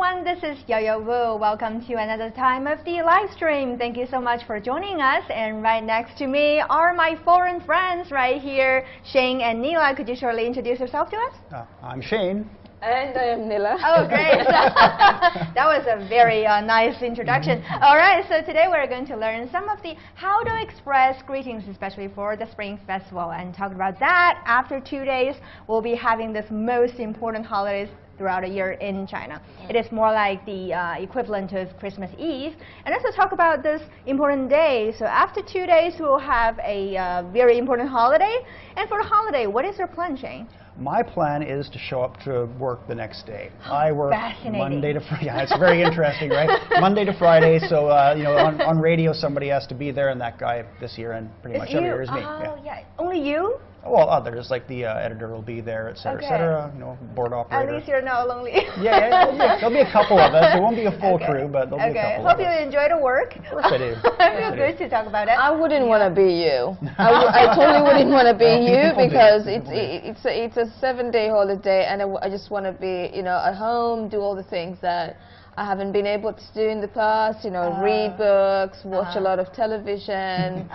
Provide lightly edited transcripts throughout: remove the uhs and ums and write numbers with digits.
everyone, this is Yo-Yo Wu. Welcome to another time of the live stream. Thank you so much for joining us. And right next to me are my foreign friends right here, Shane and Nillah. Could you shortly introduce yourself to us? I'm Shane. And I am Nillah. Oh, great. That was a very nice introduction. All right, so today we're going to learn some of the how to express greetings, especially for the Spring Festival. And talk about that, after 2 days, we'll be having this most important holidays throughout a year in China. It is more like the equivalent of Christmas Eve. And also talk about this important day. So after 2 days, we'll have a very important holiday. And for the holiday, what is your plan, Shane? My plan is to show up to work the next day. I work Monday to Friday. Yeah, it's very interesting, right? Monday to Friday, so you know, on radio somebody has to be there, and that guy this year and pretty much every year is me. Oh, yeah. Only you? Well, others, like the editor will be there, et cetera, you know, board operator. At least you're not lonely. Yeah, there'll be a couple of us. There won't be a full crew, but there'll be a couple Hope of us. you enjoy the work. Of course I do. I feel good to talk about it. I wouldn't want to be you. I totally wouldn't want to be you because it's a 7-day holiday, and I just want to be, you know, at home, do all the things that I haven't been able to do in the past, you know, read books, watch a lot of television,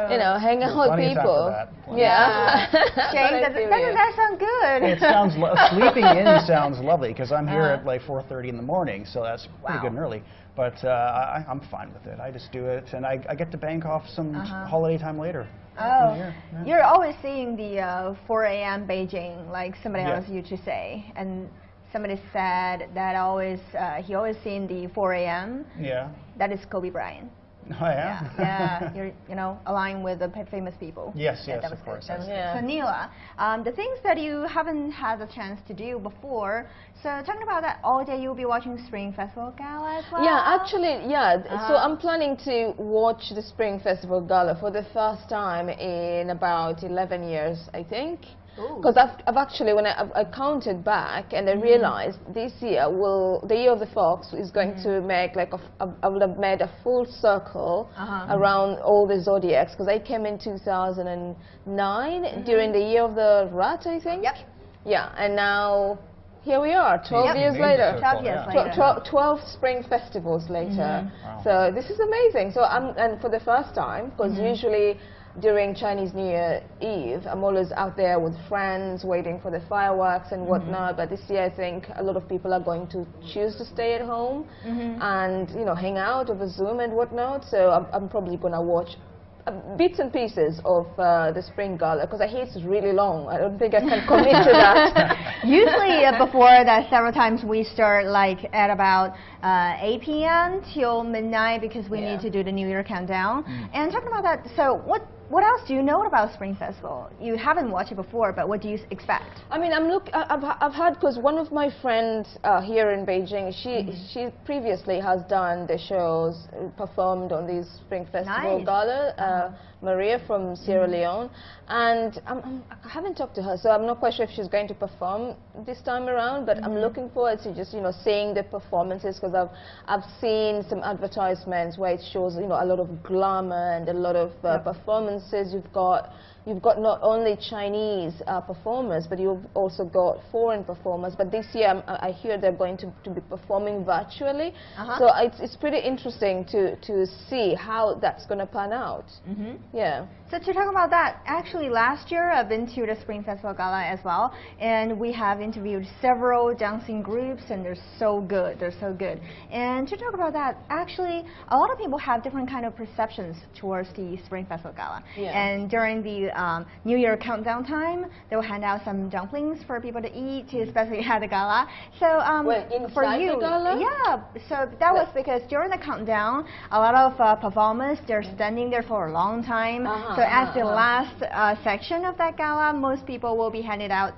you know, hang out with people. Yeah. Shane, that sounds good. It sounds, sleeping in sounds lovely because I'm here at like 4:30 in the morning, so that's pretty good and early. But I'm fine with it. I just do it, and I get to bank off some holiday time later. Oh, you're always seeing the 4 a.m. Beijing, like somebody else used to say. And somebody said that he always seen the 4 a.m. Yeah. That is Kobe Bryant. Oh, yeah? Yeah, you're, you know, aligned with the famous people. Yes, of course. So Nillah, the things that you haven't had a chance to do before, so talking about that, all day you'll be watching Spring Festival Gala as well? Yeah, actually, so I'm planning to watch the Spring Festival Gala for the first time in about 11 years, I think. Because I've actually, when I counted back and I realized this year, the year of the fox is going to make like I would have made a full circle around all the zodiacs, because I came in 2009 during the year of the rat, I think. Yep. Yeah, and now here we are, 12 years later. 12 years later. 12 spring festivals later. Wow. So this is amazing. So and for the first time, because usually during Chinese New Year Eve, I'm always out there with friends, waiting for the fireworks and whatnot. But this year, I think a lot of people are going to choose to stay at home and, you know, hang out over Zoom and whatnot. So I'm probably going to watch bits and pieces of the Spring Gala, because I hear it's really long. I don't think I can commit to that. Usually before that, several times we start like at about 8 p.m. till midnight, because we need to do the New Year countdown. And talking about that, so what else do you know about Spring Festival? You haven't watched it before, but what do you expect? I mean, I've had, because one of my friends here in Beijing, she previously has done the shows, performed on these Spring Festival Gala, Maria from Sierra Leone, and I haven't talked to her, so I'm not quite sure if she's going to perform this time around, but I'm looking forward to just, you know, seeing the performances, because I've seen some advertisements where it shows, you know, a lot of glamour and a lot of performances. You've got not only Chinese performers, but you've also got foreign performers. But this year, I hear they're going to be performing virtually. So it's pretty interesting to see how that's going to pan out. Yeah. So to talk about that, actually last year I've been to the Spring Festival Gala as well, and we have interviewed several dancing groups, and they're so good. They're so good. And to talk about that, actually a lot of people have different kind of perceptions towards the Spring Festival Gala. And during the New Year countdown time, they will hand out some dumplings for people to eat, especially at the gala. So for you, the gala? Yeah. So that was because during the countdown, a lot of performers, they're standing there for a long time. So as the last section of that gala, most people will be handed out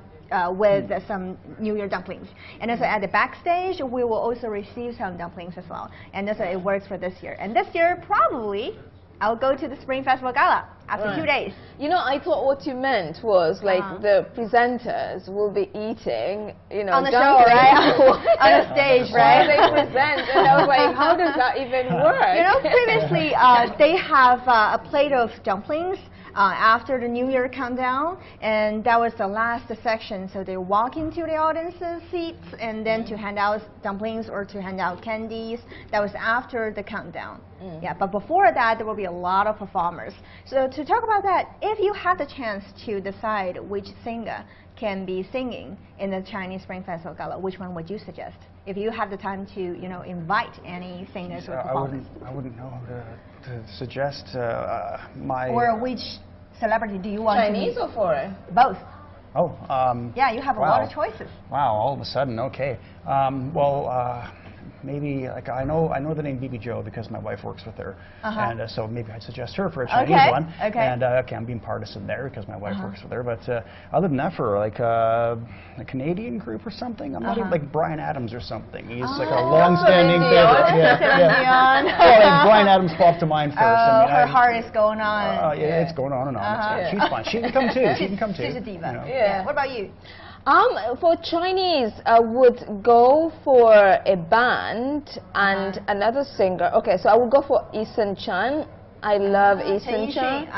with some New Year dumplings. And also at the backstage, we will also receive some dumplings as well. And that's how it works for this year. And this year, probably, I'll go to the Spring Festival Gala after 2 days. You know, I thought what you meant was like the presenters will be eating, you know, on the show, right? On a stage, right? They present, and I was like, how does that even work? You know, previously they have a plate of dumplings after the New Year countdown, and that was the last section. So they walk into the audience's seats, and then to hand out dumplings or to hand out candies. That was after the countdown. Yeah, but before that, there will be a lot of performers. So to talk about that, if you have the chance to decide which singer can be singing in the Chinese Spring Festival Gala, which one would you suggest? If you have the time to, invite any singers or performers. I wouldn't know to suggest my... Or which celebrity do you want Chinese to meet? or foreign? Both. Oh. Yeah, you have a lot of choices. Wow, all of a sudden, okay. Maybe like I know the name Bibi Joe because my wife works with her, and so maybe I'd suggest her for a Chinese one. Okay. And I'm being partisan there because my wife works with her. But other than that, for like a Canadian group or something, I'm not even like Bryan Adams or something. He's like a long-standing favorite. Well, Bryan Adams popped to mind first. Oh, her heart is going on. Yeah, it's going on and on. She's fine. She can come too. She can come too. She's a diva. Yeah. What about you? For Chinese, I would go for a band and another singer. Okay, so I would go for Eason Chan. I love Eason Chan.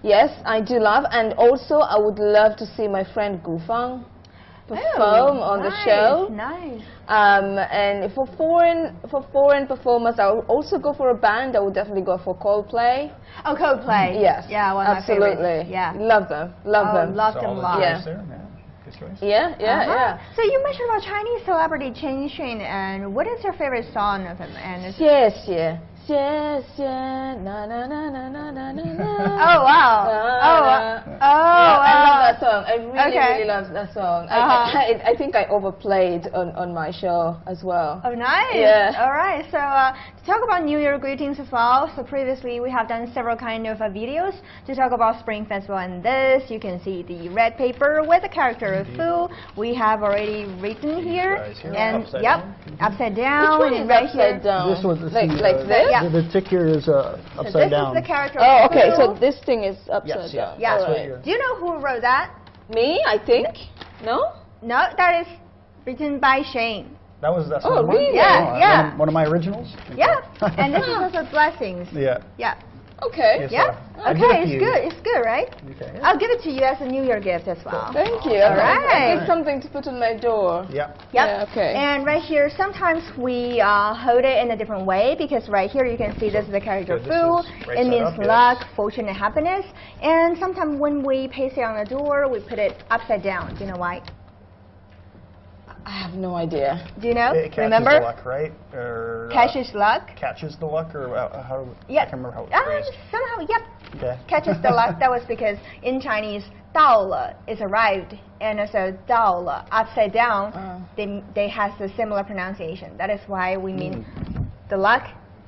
Yes, I do love, and also I would love to see my friend Gu Fang perform on the show. Nice. And for foreign performers, I would also go for a band. I would definitely go for Coldplay. Oh, Coldplay. Yes. Yeah, one of my absolutely. favorites. Yeah. Love them. Love them. Loved them a lot. Yeah. So you mentioned about Chinese celebrity Chen Xun, and what is your favorite song of him? And na na na na na na na. Oh wow! I love that song. I really love that song. I think I overplayed on my show as well. Oh, nice. Yeah. All right. So to talk about New Year greetings as well. So previously we have done several kind of videos to talk about Spring Festival, and this you can see the red paper with the character of Fu. We have already written here, and upside down. Which one is right upside here. down? This was like this. Yeah. The tick here is upside down. This is the character. Oh, of okay. Fu. So this thing is upside down. Yeah. Right. Do you know who wrote that? Me, I think. No. No, that is written by Shane. That's oh, really? Yeah. One of my originals. Yeah. And this is also blessings. Yeah. Yeah. Okay. Yeah. Okay, it's good. It's good, right? Okay. I'll give it to you as a New Year gift as well. Thank you. All right. It's something to put on my door. Yeah. Yep. Yeah, okay. And right here, sometimes we hold it in a different way because right here you can see this is the character Fu. It means luck, fortune, and happiness. And sometimes when we paste it on the door, we put it upside down. Do you know why? I have no idea. Do you know? It catches Remember? the luck, right? Or, catches luck. Catches the luck, or how? Yeah. I can't remember how it's phrased. Somehow, yep. Okay. Catches the luck. That was because in Chinese, 到了 is arrived, and so 到了 upside down, they has a similar pronunciation. That is why we mean the luck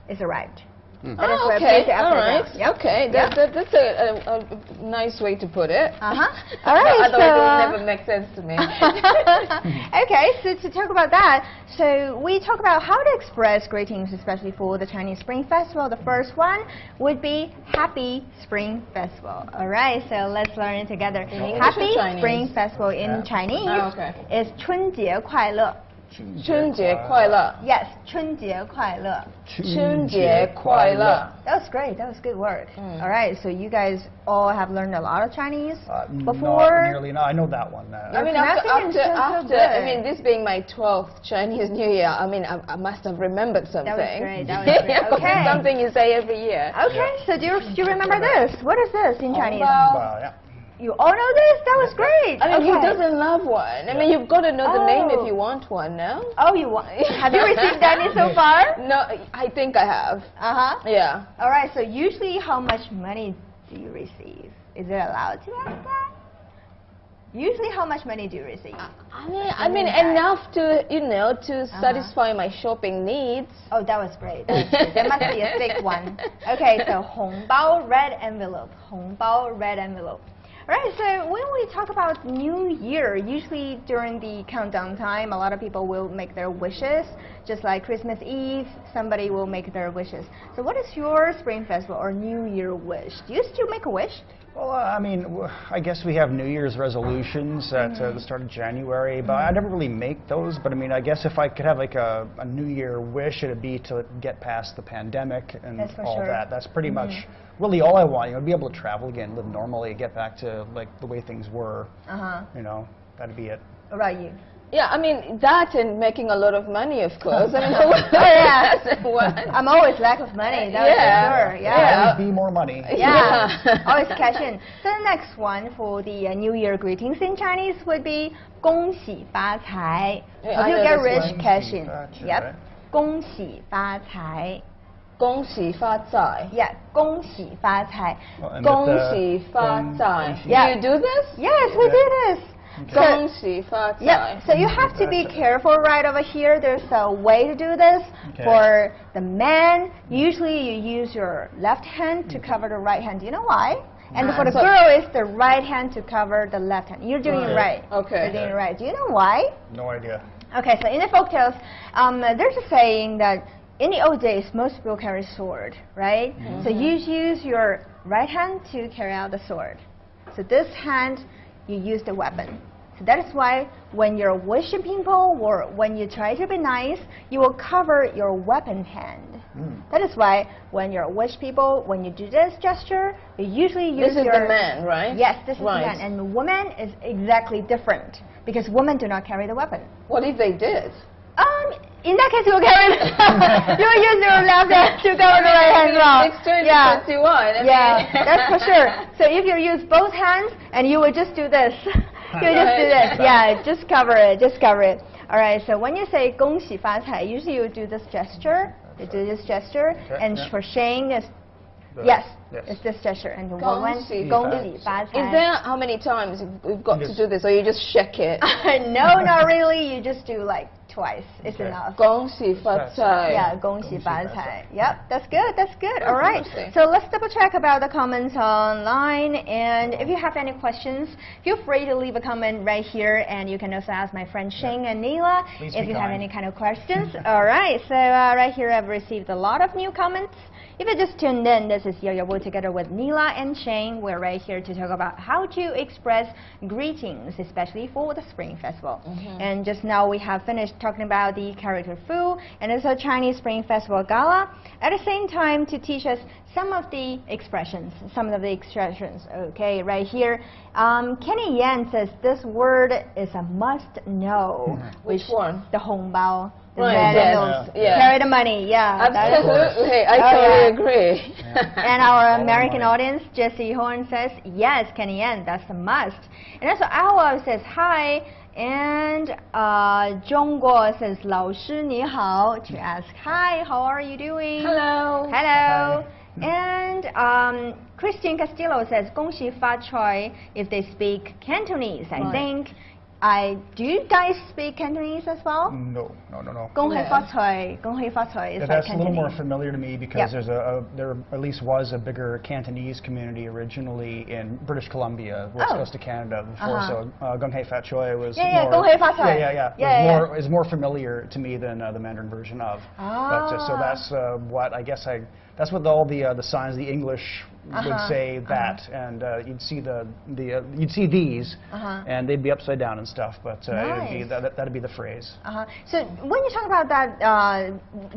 is arrived. That is why okay. place it upside All right. down. Yep. Okay. That's a nice way to put it. All right. Otherwise, it would never make sense to me. Okay, so to talk about that, so we talk about how to express greetings, especially for the Chinese Spring Festival. The first one would be Happy Spring Festival. All right, so let's learn it together. Happy Spring Festival in Chinese is 春节快乐. 春节快乐. Yes, 春节快乐. 春节快乐. That was great. That was good work. All right, so you guys all have learned a lot of Chinese before? Not nearly. No, I know that one. I mean, after I mean, this being my 12th Chinese New Year, I mean, I must have remembered something. That was great. That was great. Okay. Something you say every year. Okay, so do you remember this? What is this in Chinese? Yeah. You all know this? That was great. I mean, who doesn't love one? I mean, you've got to know the name if you want one, no? Oh, you want? Have you received any so far? No, I think I have. Yeah. All right. So usually, how much money do you receive? Is it allowed to ask that? Usually, how much money do you receive? I mean, enough to, to satisfy my shopping needs. Oh, that was great. That was great. There must be a thick one. Okay, so 红包 red envelope. 红包 red envelope. Right, so when we talk about New Year, usually during the countdown time, a lot of people will make their wishes. Just like Christmas Eve, somebody will make their wishes. So what is your Spring Festival or New Year wish? Do you still make a wish? Well, I mean, I guess we have New Year's resolutions at the start of January, but I never really make those. But I mean, I guess if I could have like a New Year wish, it'd be to get past the pandemic and all that. That's pretty much really all I want. You know, to be able to travel again, live normally, get back to like the way things were. You know, that'd be it. What about you? Yeah, I mean, that and making a lot of money, of course. I mean, I'm always lack of money, that's for sure. Yeah. Always be more money. Yeah, always cash in. So the next one for the New Year greetings in Chinese would be 恭喜发财. Hope you get rich, cash in. Yep. 恭喜发财. 恭喜发财. Yeah, 恭喜发财. 恭喜发财. Yeah. You do this? Yes, we do this. So, so you have to be careful right over here. There's a way to do this. For the man, usually you use your left hand to cover the right hand. Do you know why? And for the girl, it's the right hand to cover the left hand. You're doing it right. Okay. You're doing it right. Do you know why? No idea. Okay, so in the folktales, there's a saying that in the old days, most people carry sword, right? So you use your right hand to carry out the sword. So this hand, you use the weapon. So that is why when you're wishing people or when you try to be nice, you will cover your weapon hand. That is why when you wish people, when you do this gesture, you usually use This is the man, right? Yes, this is the man. And the woman is exactly different because women do not carry the weapon. What if they did? In that case, you will carry you will use your left hand to cover the right hand well. It's 2021. Yeah, that's for sure. So if you use both hands and you will just do this. You just do this. Yeah, just cover it. Just cover it. All right, so when you say 恭喜发财, usually you do this gesture. You do this gesture. And for Shane, it's it's this gesture. And the woman, 恭喜发财. Is there how many times we've got to do this, or you just shake it? No, not really. You just do like twice. It's enough. 恭喜发财. Yeah, 恭喜发财. Yep, that's good. That's good. All right. So let's double check about the comments online. And if you have any questions, feel free to leave a comment right here. And you can also ask my friend Shane and Nillah if you have any kind of questions. All right. So right here, I've received a lot of new comments. If you just tuned in, this is Yo-Yo together with Nillah and Shane. We're right here to talk about how to express greetings, especially for the Spring Festival. And just now we have finished talking about the character Fu and also Chinese Spring Festival Gala. At the same time, to teach us some of the expressions, Okay, right here. Kenny Yan says this word is a must know. Which one? The hongbao. Right, Carry the money, Absolutely, I totally agree. And our American audience, Jesse Horn says, yes, Kenny Yan, that's a must. And also Awa says, hi. And Zhongguo says, 老师你好, to ask, hi, how are you doing? Hello. Hello. And Christian Castillo says, 恭喜发财 if they speak Cantonese, I think. Do you guys speak Cantonese as well? No. 恭喜發財, 恭喜發財 is like That's Cantonese. a little more familiar to me because there at least was a bigger Cantonese community originally in British Columbia, west coast of Canada before. So Gung Hei Fat Choi was more. 恭喜發財. Is more familiar to me than the Mandarin version of. But, so that's what I guess that's what all the signs, the English would say that, and you'd see you'd see these, and they'd be upside down and stuff. But that'd be the phrase. So when you talk about that,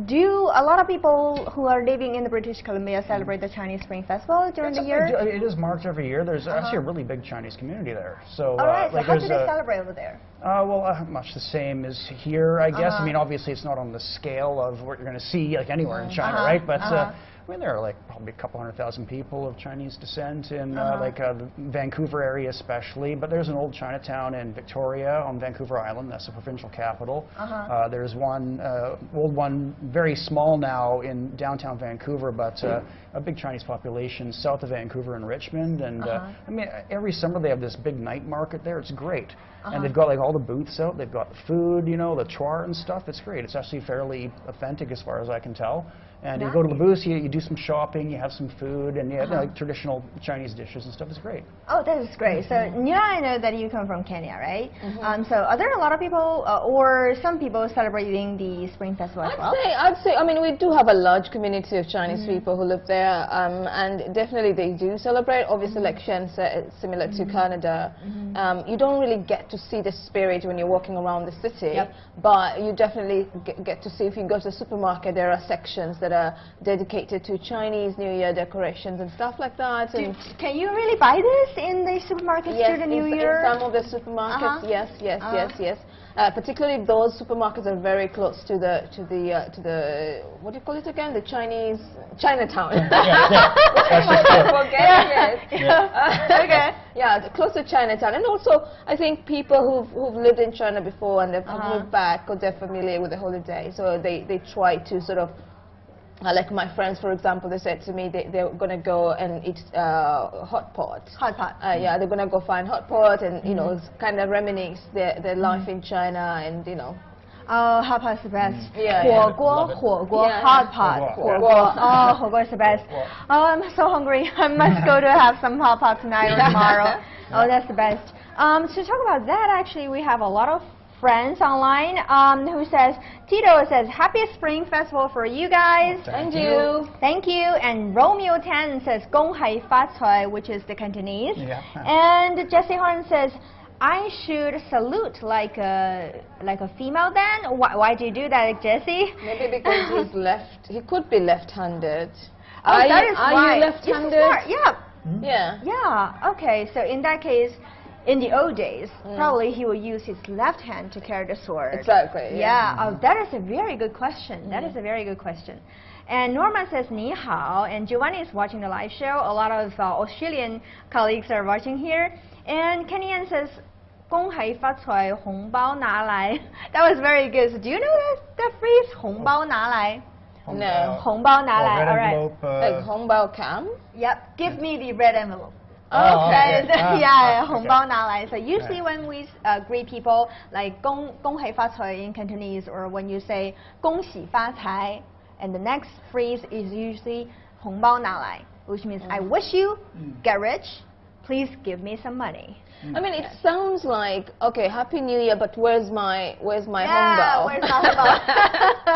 do a lot of people who are living in the British Columbia celebrate the Chinese Spring Festival during the year? It is marked every year. There's actually a really big Chinese community there. So so how do they celebrate over there? Well, much the same as here, I guess. I mean, obviously, it's not on the scale of what you're going to see like anywhere in China, right? But I mean, there are like probably a couple 100,000 people of Chinese descent in the Vancouver area especially, but there's an old Chinatown in Victoria on Vancouver Island. That's the provincial capital. There's one old one, very small now in downtown Vancouver, but a big Chinese population south of Vancouver in Richmond. And I mean, every summer they have this big night market there. It's great. And they've got like all the booths out. They've got the food, you know, the char and stuff. It's great. It's actually fairly authentic as far as I can tell. And you go to Labus, you do some shopping, you have some food, and you have like traditional Chinese dishes and stuff. It's great. Oh, that is great. So, Nillah, I know that you come from Kenya, right? So, are there a lot of people, or some people celebrating the Spring Festival as well? I'd say, I mean, we do have a large community of Chinese people who live there, and definitely they do celebrate. Obviously, like Shane said, similar to Canada, you don't really get to see the spirit when you're walking around the city, but you definitely get to see, if you go to the supermarket, there are sections that are dedicated to Chinese New Year decorations and stuff like that. And can you really buy this in the supermarkets during the New Year? In some of the supermarkets, yes. Particularly those supermarkets are very close to the what do you call it again? The Chinatown. Yeah, close to Chinatown, and also I think people who've lived in China before and they've moved back, because they're familiar with the holiday, so they try to sort of. Like my friends, for example, they said to me they're going to go and eat hot pot. Hot pot. Yeah, they're going to go find hot pot and, you know, kind of reminisce their life in China and, you know. Oh, hot pot is the best. Yeah. 火锅, hot pot. 火锅. Oh, 火锅 is the best. Oh, I'm so hungry. I must go to have some hot pot tonight or tomorrow. Oh, that's the best. To talk about that, actually, we have a lot of friends online who says, Tito says, happy Spring Festival for you guys. Thank you. Thank you. And Romeo 10 says, 恭喜发财, which is the Cantonese. Yeah. And Jesse Horn says, I should salute like a female then? Why do you do that, Jesse? Maybe because he could be left-handed. Oh, that is why. Are you left-handed? Yeah. Yeah. Okay, so in that case, in the old days, probably he will use his left hand to carry the sword. Exactly. Yeah. Oh, that is a very good question. That is a very good question. And Norma says, Ni hao. And Giovanni is watching the live show. A lot of Australian colleagues are watching here. And Kenny Ann says, 恭喜发财, 红包拿来. That was very good. So do you know that phrase, 红包拿来? No. 红包拿来. All right. Envelope, like 红包 cam? Yep. Give me the red envelope. Okay. Yeah, 红包拿来. So usually when we greet people, like 恭喜发财 in Cantonese, or when you say 恭喜发财, and the next phrase is usually 红包拿来, which means I wish you get rich. Please give me some money. I mean, it sounds like, okay, Happy New Year, but where's my hongbao? Where's my hongbao?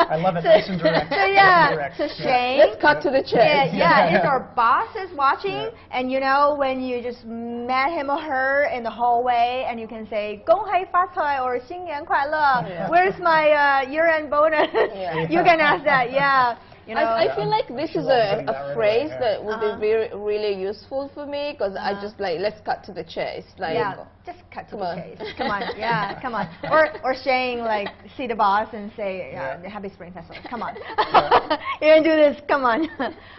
I love it, nice and direct. So yeah, so Shane, let's cut to the chase. Yeah, if our boss is watching, and you know, when you just met him or her in the hallway, and you can say 恭喜发财 or 新年快乐, where's my year-end bonus? You can ask that, yeah. You know, I feel like this is a phrase that would be really useful for me, because I just like, let's cut to the chase. Like, just cut to the chase. Come on, come on. Or saying like, see the boss and say, Happy Spring Festival. Come on. You're going to do this. Come on.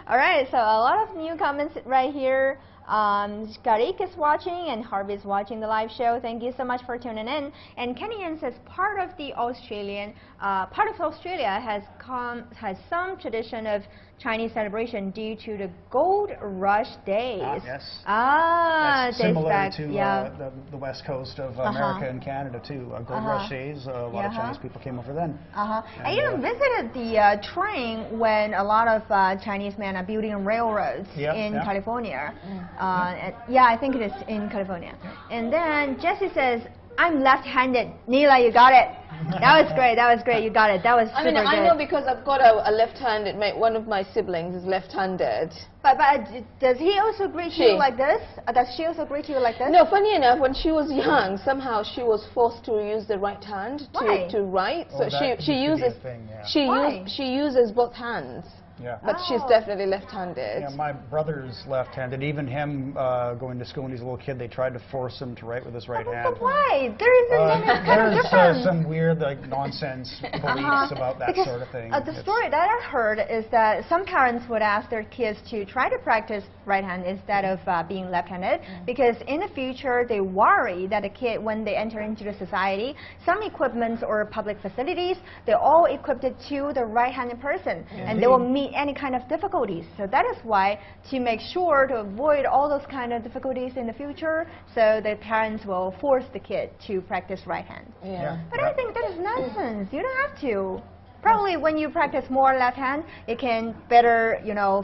All right, so a lot of new comments right here. Karik is watching and Harvey is watching the live show. Thank you so much for tuning in. And Kenny Ann says part of Australia has some tradition of Chinese celebration due to the gold rush days. Yes. That's similar to the west coast of America and Canada too. Gold rush days. A lot of Chinese people came over then. I even visited the train when a lot of Chinese men are building railroads in California. I think it is in California. And then Jesse says, I'm left-handed. Nillah, you got it. That was great. That was great. You got it. That was super good. I know because I've got a left-handed mate. One of my siblings is left-handed. But does he also greet you like this? Does she also greet you like this? No, funny enough, when she was young, somehow she was forced to use the right hand to write. So she uses both hands. Yeah. But she's definitely left-handed. Yeah, my brother's left-handed. Even him going to school when he was a little kid, they tried to force him to write with his right hand. But why? There isn't any kind of difference. There's some weird nonsense beliefs about that sort of thing. The story that I heard is that some parents would ask their kids to try to practice right hand instead of being left-handed, because in the future they worry that a kid, when they enter into the society, some equipments or public facilities, they're all equipped to the right-handed person, and they will meet any kind of difficulties. So that is why, to make sure to avoid all those kind of difficulties in the future, so the parents will force the kid to practice right hand. But I think that is nonsense. You don't have to. Probably when you practice more left hand, it can better,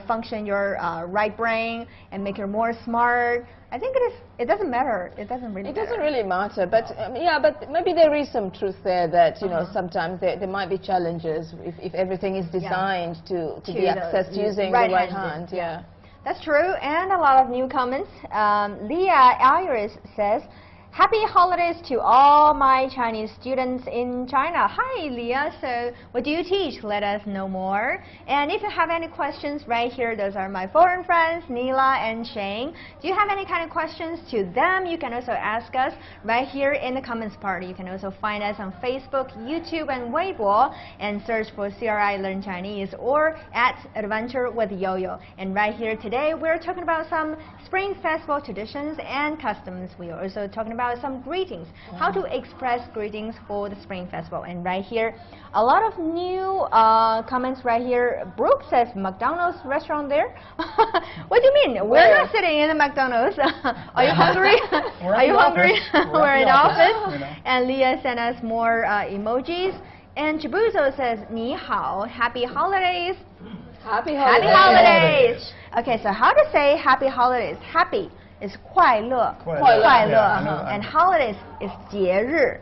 function your right brain and make you more smart. I think it doesn't matter. It doesn't really matter. It doesn't really matter, but but maybe there is some truth there that sometimes there might be challenges if everything is designed to be accessed using the right hand. Yeah. That's true, and a lot of new comments. Leah Iris says, "Happy holidays to all my Chinese students in China." Hi, Leah. So, what do you teach? Let us know more. And if you have any questions, right here, those are my foreign friends, Nillah and Shane. Do you have any kind of questions to them? You can also ask us right here in the comments part. You can also find us on Facebook, YouTube, and Weibo, and search for CRI Learn Chinese or at Adventure with Yo-Yo. And right here today, we're talking about some Spring Festival traditions and customs. We are also talking about some greetings, how to express greetings for the Spring Festival. And right here, a lot of new comments right here. Brooke says, McDonald's restaurant there? What do you mean? We're not sitting in a McDonald's. Are you hungry? Are you hungry? We're in the office. And Leah sent us more emojis. And Chibuzo says, Ni hao, happy holidays. Happy holidays. Happy holidays. Okay, so how to say happy holidays? Happy is 快乐, 快乐, and holidays is 节日.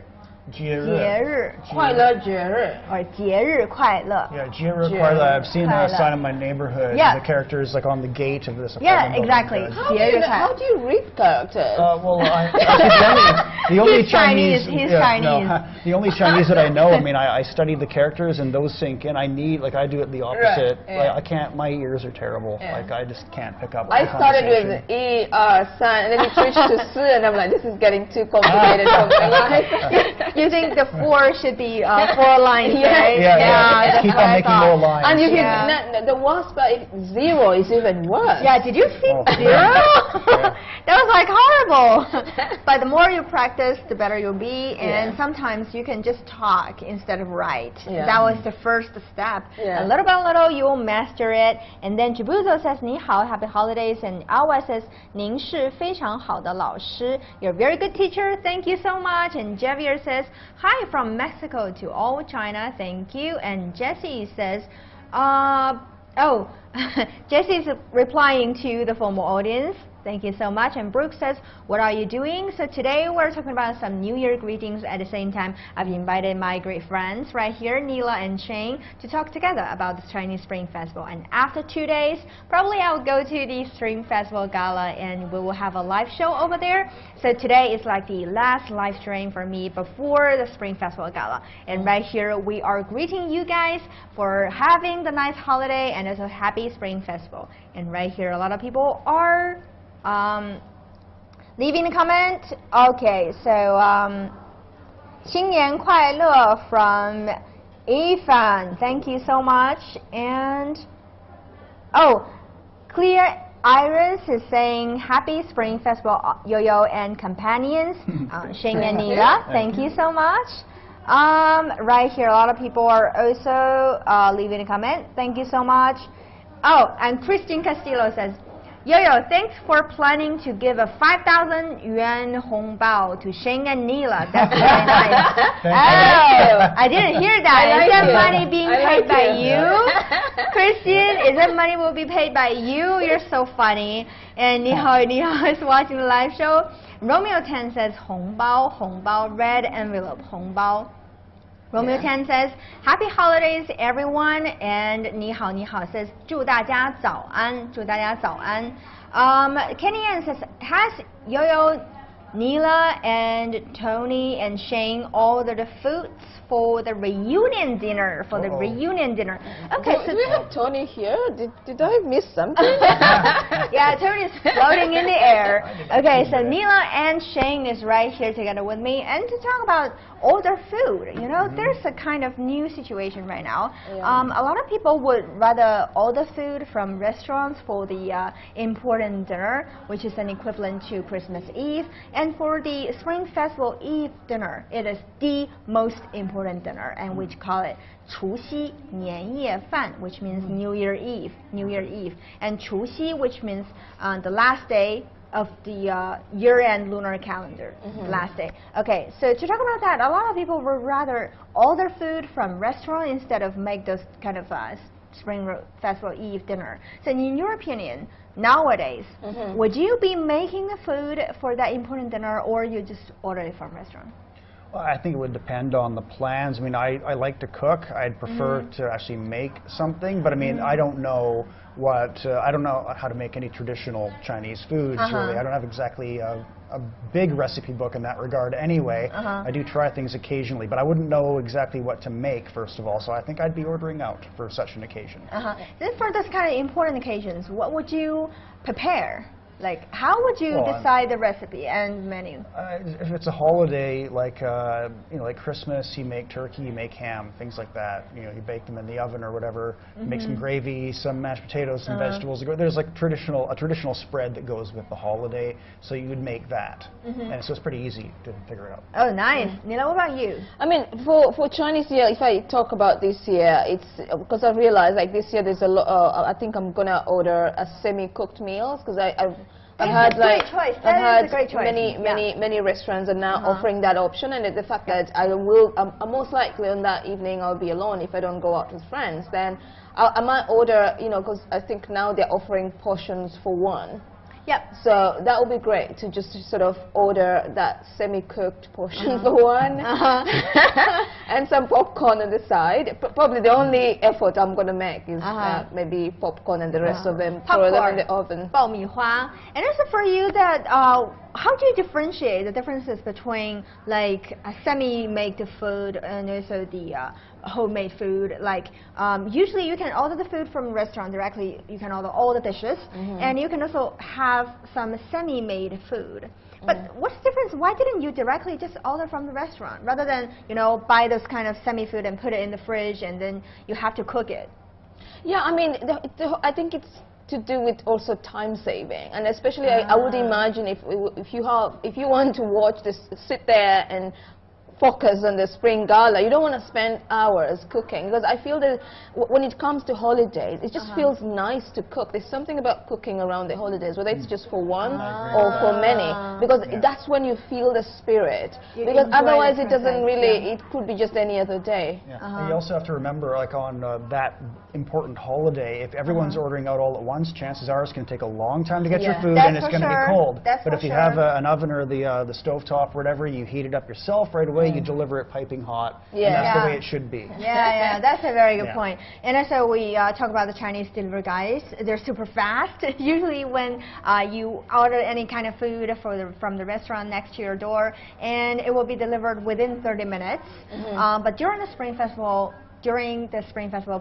节日 快乐节日 or 节日快乐. Yeah, 节日快乐. I've seen the sign in my neighborhood. The characters like on the gate of this apartment. Yeah, exactly. How do you read characters? Well, the only He's Chinese. He's Chinese. No, the only Chinese that I know. I mean, I studied the characters and those sink in. I do it the opposite. Right, yeah. Like, I can't. My ears are terrible. Yeah. Like I just can't pick up. I started with E R san, and then it switched to S, and I'm like, this is getting too complicated for my life. You think the 4 should be 4 lines, right? Yeah. Keep on making more lines. And you can, the worst part, 0 is even worse. Yeah, did you see 0? That was like horrible. But the more you practice, the better you'll be. And sometimes you can just talk instead of write. That was the first step. A little by little, you will master it. And then Chibuzo says, 你好, happy holidays. And Awa says, 您是非常好的老师. You're a very good teacher. Thank you so much. And Javier says, hi from Mexico to all China. Thank you. And Jessie says, Jessie is replying to the formal audience. Thank you so much. And Brooke says, what are you doing? So today we're talking about some New Year greetings. At the same time, I've invited my great friends right here, Nillah and Shane, to talk together about the Chinese Spring Festival. And after 2 days, probably I'll go to the Spring Festival Gala and we will have a live show over there. So today is like the last live stream for me before the Spring Festival Gala. And right here, we are greeting you guys for having the nice holiday and also happy Spring Festival. And right here, a lot of people are leaving a comment. Okay, so 新年快乐 from Ifan. Thank you so much. And Clear Iris is saying happy Spring Festival, Yo-Yo and companions. Shane and Nillah, thank you so much. Right here, a lot of people are also leaving a comment. Thank you so much. And Christine Castillo says, Yo-Yo, thanks for planning to give a 5,000 yuan hongbao to Shane and Nillah. That's very nice. I didn't hear that. Is that money being paid by you? Christian, is that money will be paid by you? You're so funny. And Nihao is watching the live show. Romeo 10 says, hongbao, red envelope, hongbao. Romeo 10 says, happy holidays everyone, and 你好 says, 祝大家早安, 祝大家早安. Kenny Ann says, has Yo-Yo, Nillah, and Tony and Shane ordered the foods for the reunion dinner? Okay, do we have Tony here? Did I miss something? Yeah, Tony is floating in the air. Okay, so Nillah and Shane is right here together with me, and to talk about order food. You know, there's a kind of new situation right now. A lot of people would rather order food from restaurants for the important dinner, which is an equivalent to Christmas Eve. And for the Spring Festival Eve dinner, it is the most important dinner, and we call it 除夕年夜饭, which means New Year Eve. And 除夕, which means the last day of the year-end lunar calendar, last day. Okay, so to talk about that, a lot of people would rather order food from restaurant instead of make those kind of Spring Festival Eve dinner. So in your opinion, nowadays, would you be making the food for that important dinner, or you just order it from restaurant? Well, I think it would depend on the plans. I mean, I like to cook. I'd prefer to actually make something, but I mean, I don't know I don't know how to make any traditional Chinese foods, really. I don't have exactly a big recipe book in that regard anyway. I do try things occasionally, but I wouldn't know exactly what to make, first of all, so I think I'd be ordering out for such an occasion. Then for those kind of important occasions, what would you prepare? Like, how would you decide the recipe and menu? If it's a holiday, like like Christmas, you make turkey, you make ham, things like that. You know, you bake them in the oven or whatever. Make some gravy, some mashed potatoes, some vegetables. There's like a traditional spread that goes with the holiday, so you would make that, and so it's pretty easy to figure it out. Oh, nice. Nillah, what about you? I mean, for Chinese year, if I talk about this year, it's because I realized like this year there's a lot. I think I'm gonna order a semi-cooked meals because I've had many restaurants are now offering that option, and the fact that I'm most likely on that evening I'll be alone if I don't go out with friends, then I might order, you know, because I think now they're offering portions for one. Yep. So that would be great to just sort of order that semi-cooked portion for one, and some popcorn on the side. Probably the only effort I'm going to make is maybe popcorn, and the rest of them throw them in the oven. 爆米花. And also for you, that how do you differentiate the differences between like a semi-made food and also the homemade food? Like usually you can order the food from a restaurant directly. You can order all the dishes, and you can also have some semi-made food. But what's the difference? Why didn't you directly just order from the restaurant rather than, you know, buy this kind of semi-food and put it in the fridge and then you have to cook it? Yeah, I mean, I think it's to do with also time saving, and especially I would imagine if you want to watch this, sit there and focus on the spring gala, you don't want to spend hours cooking, because I feel that when it comes to holidays, it just feels nice to cook. There's something about cooking around the holidays, whether it's just for one or for many, because that's when you feel the spirit, because otherwise it doesn't really, it could be just any other day. And you also have to remember, like on that important holiday, if everyone's ordering out all at once, chances are it's going to take a long time to get your food, and it's going to be cold. But if you have an oven or the stovetop or whatever, you heat it up yourself right away, you deliver it piping hot, and that's the way it should be. Yeah, that's a very good point. And also we talk about the Chinese delivery guys. They're super fast. Usually when you order any kind of food from the restaurant next to your door, and it will be delivered within 30 minutes. But during the Spring Festival,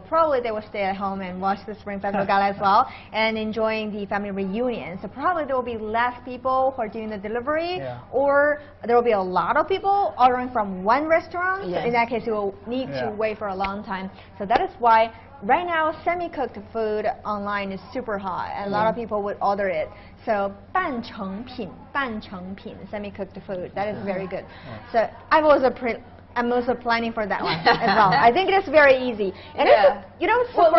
probably they will stay at home and watch the Spring Festival Gala as well, and enjoying the family reunion. So probably there will be less people who are doing the delivery, or there will be a lot of people ordering from one restaurant. So in that case, you will need to wait for a long time. So that is why right now semi-cooked food online is super hot, and a lot of people would order it. So 半成品, semi-cooked food, that is very good. So I'm also planning for that one as well. I think it is very easy. And you know, what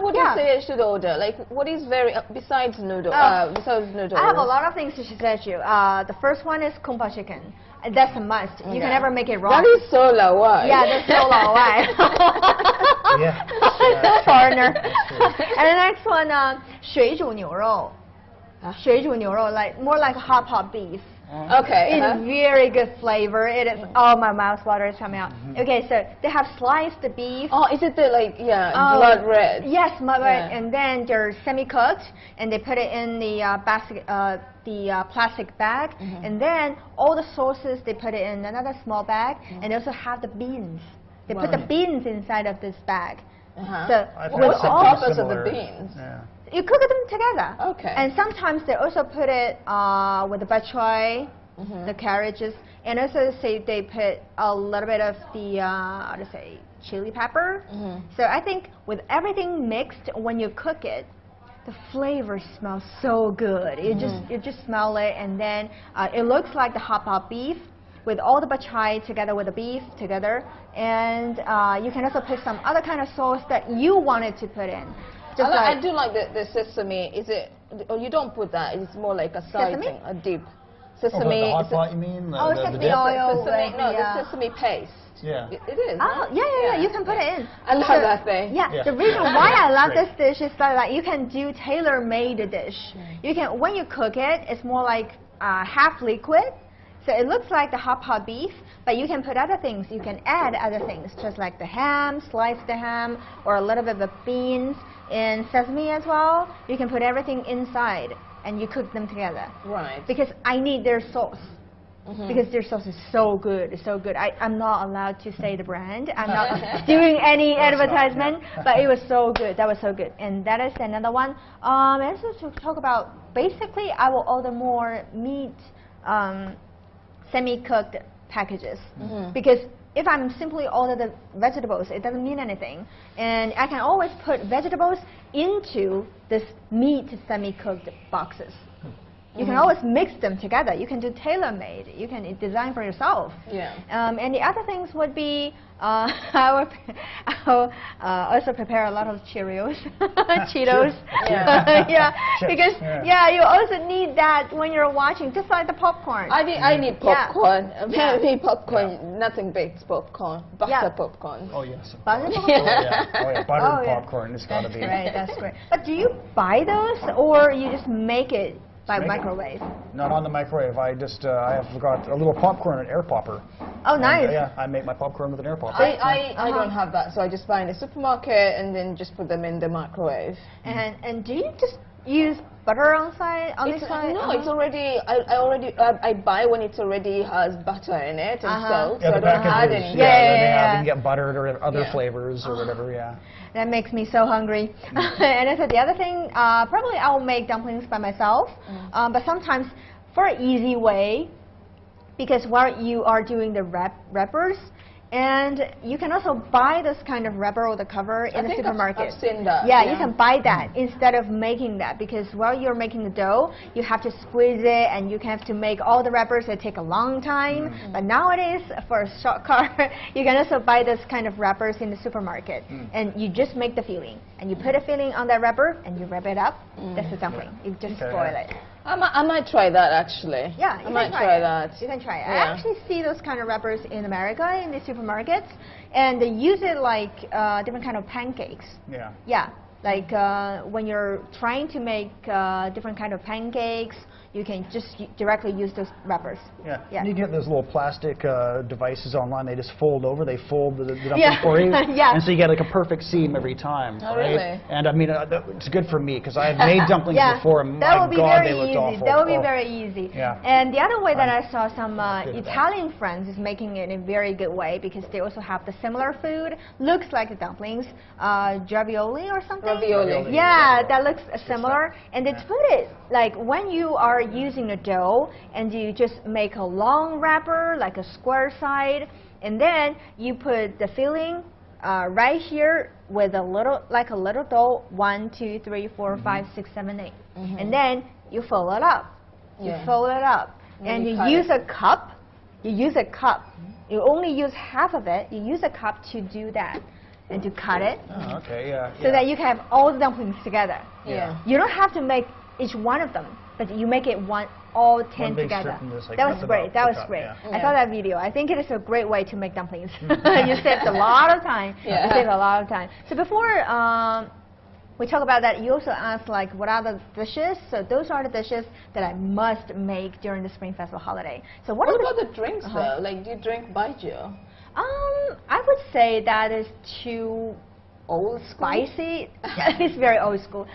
would you say I should order? Like, what is besides noodle? Besides noodles? I have a lot of things to suggest you. The first one is kung pao chicken. That's a must. You can never make it wrong. That is so lawai. Yeah, that's so lawai. Foreigner. And the next one, 水煮牛肉. 水煮牛肉, like more like hot pot beef. Okay. It's very good flavor. It is. Oh, my mouth water is coming out. Okay, so they have sliced the beef. Oh, is it the blood red? Yes, blood red. And then they're semi-cooked, and they put it in the plastic bag, and then all the sauces they put it in another small bag, and they also have the beans. They put the beans inside of this bag. So what's the purpose of the beans? You cook them together. Okay. And sometimes they also put it with the bok choy, the carrots, and also they put a little bit of the chili pepper. So I think with everything mixed, when you cook it, the flavor smells so good. You just smell it, and then it looks like the hot pot beef with all the bok choy together with the beef together, and you can also put some other kind of sauce that you wanted to put in. Just I do like the sesame. Is it? Oh, you don't put that. It's more like a side thing, a dip. Sesame. The hot pot, you mean? Sesame dip? oil. The sesame paste. Yeah. It is. Oh, yeah. You can put it in. I love that thing. Yeah. The reason why I love Great. this dish is that like, you can do tailor-made dish. You can, when you cook it, it's more like half liquid. So it looks like the hot pot beef, but you can put other things. You can add other things, just like the ham, slice the ham, or a little bit of beans and sesame as well. You can put everything inside, and you cook them together. Right. Because I need their sauce. Because their sauce is so good, so good. I'm not allowed to say the brand. I'm not doing any advertisement, but it was so good. That was so good. And that is another one. And so to talk about, basically, I will order more meat, semi-cooked packages. Because if I'm simply order the vegetables, it doesn't mean anything. And I can always put vegetables into this meat semi-cooked boxes. You can always mix them together. You can do tailor-made. You can design for yourself. Yeah. And the other things would be, I will also prepare a lot of Cheerios, Cheetos. Yeah. Because you also need that when you're watching, just like the popcorn. I need popcorn. Apparently popcorn, nothing beats popcorn. Butter popcorn. Oh yes. Butter popcorn? Buttered popcorn. It's got to be. That's great. But do you buy those, or you just make it by microwave? Not on the microwave. I just I have got a little popcorn, an air popper. Oh, nice. Yeah, I make my popcorn with an air popper. I don't have that, so I just buy in the supermarket and then just put them in the microwave. And do you just use butter on this side? No, it's already. I buy when it already has butter in it and salt, so I don't add anything. You can get buttered or other flavors or whatever. Yeah. That makes me so hungry. And I said the other thing, probably I will make dumplings by myself, but sometimes for an easy way, because while you are doing the wrappers, and you can also buy this kind of wrapper or the cover in the supermarket. I've seen that. Yeah, you can buy that instead of making that, because while you're making the dough, you have to squeeze it and you have to make all the wrappers that take a long time. But nowadays, for a shortcut, you can also buy this kind of wrappers in the supermarket, and you just make the filling, and you put a filling on that wrapper and you wrap it up. That's a dumpling. You just spoil it. I might try that actually. Yeah, I might try that. You can try it. I actually see those kind of wrappers in America in the supermarkets, and they use it like different kind of pancakes. Yeah. Yeah, like when you're trying to make different kind of pancakes, you can just directly use those wrappers. Yeah. Yeah. You get those little plastic devices online. They just fold over. They fold the dumpling for you. Yeah. And so you get like a perfect seam every time. Oh, right? really? And I mean, it's good for me because I have made dumplings before, and my God, they looked awful. That would be very easy. Yeah. And the other way that I saw some Italian friends is making it in a very good way, because they also have the similar food, looks like the dumplings, ravioli or something. Ravioli. Yeah, that looks similar. And they put it like when you are using the dough and you just make a long wrapper, like a square side, and then you put the filling right here with a little, like a little dough, 1, 2, 3, 4, 5, 6, 7, 8. And then you fold it up. You fold it up. And you use a cup. You use a cup. You only use half of it. You use a cup to do that and to cut it. Oh, okay, yeah. So that you can have all the dumplings together. Yeah. You don't have to make each one of them, but you make it all 10 together. That was great. That was great. I saw that video. I think it is a great way to make dumplings. You saved a lot of time. Yeah. You saved a lot of time. So before we talk about that, you also asked like what are the dishes. So those are the dishes that I must make during the Spring Festival holiday. So what about the drinks though? Like, do you drink baijiu? I would say that is too old spicy. It's very old school.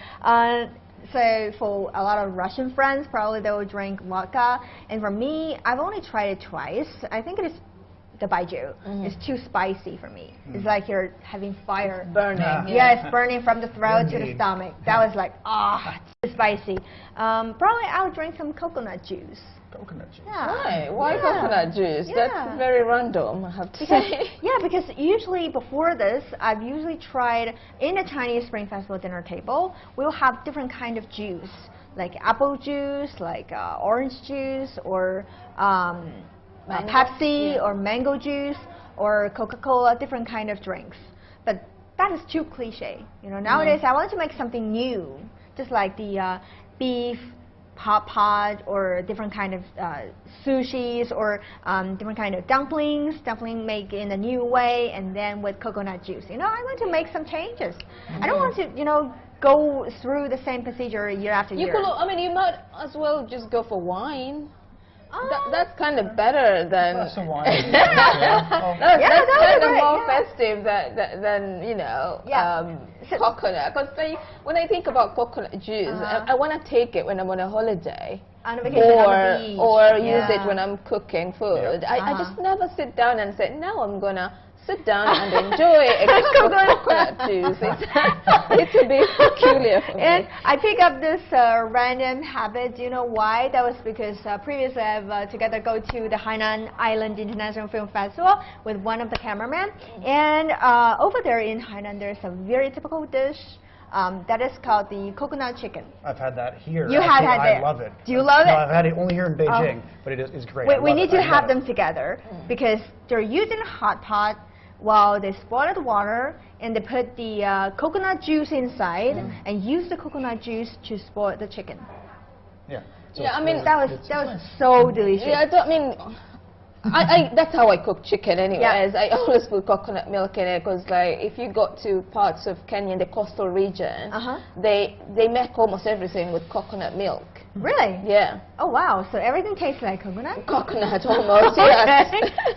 So for a lot of Russian friends, probably they will drink vodka. And for me, I've only tried it twice. I think it is the baijiu. It's too spicy for me. It's like you're having fire. Burning. Yeah, it's burning from the throat to the stomach. That was like, it's too spicy. Probably I'll drink some coconut juice. Coconut juice. Yeah. Why coconut juice? Yeah. That's very random, I have to say. Yeah, because usually before this, I've usually tried in a Chinese Spring Festival dinner table, we'll have different kind of juice, like apple juice, like orange juice, or Pepsi, or mango juice, or Coca-Cola, different kind of drinks. But that is too cliche. You know, nowadays I want to make something new, just like the beef hot pot or different kind of sushis or different kind of dumpling made in a new way and then with coconut juice. You know, I want to make some changes. I don't want to, you know, go through the same procedure year after year. I mean, you might as well just go for wine. That's kind of better than... That's a wine. That's kind of more festive than, you know, coconut. Because when I think about coconut juice, I want to take it when I'm on a holiday. On a vacation on the beach. Or use it when I'm cooking food. I just never sit down and say, now I'm going to sit down and enjoy a coconut juice. It's a bit peculiar for me. And I pick up this random habit. Do you know why? That was because previously I've together go to the Hainan Island International Film Festival with one of the cameramen. And over there in Hainan, there's a very typical dish that is called the coconut chicken. I've had that here. You have had it. I love it. Do you love it? No, I've had it only here in Beijing, but it's great. We need to have them together because they're using a hot pot while they boil the water and they put the coconut juice inside and use the coconut juice to spoil the chicken. Yeah. So I mean that was so delicious. Yeah, I mean, that's how I cook chicken anyways. I always put coconut milk in it because like if you go to parts of Kenya in the coastal region, they make almost everything with coconut milk. Really? Yeah. Oh wow, so everything tastes like coconut? Coconut almost, yes.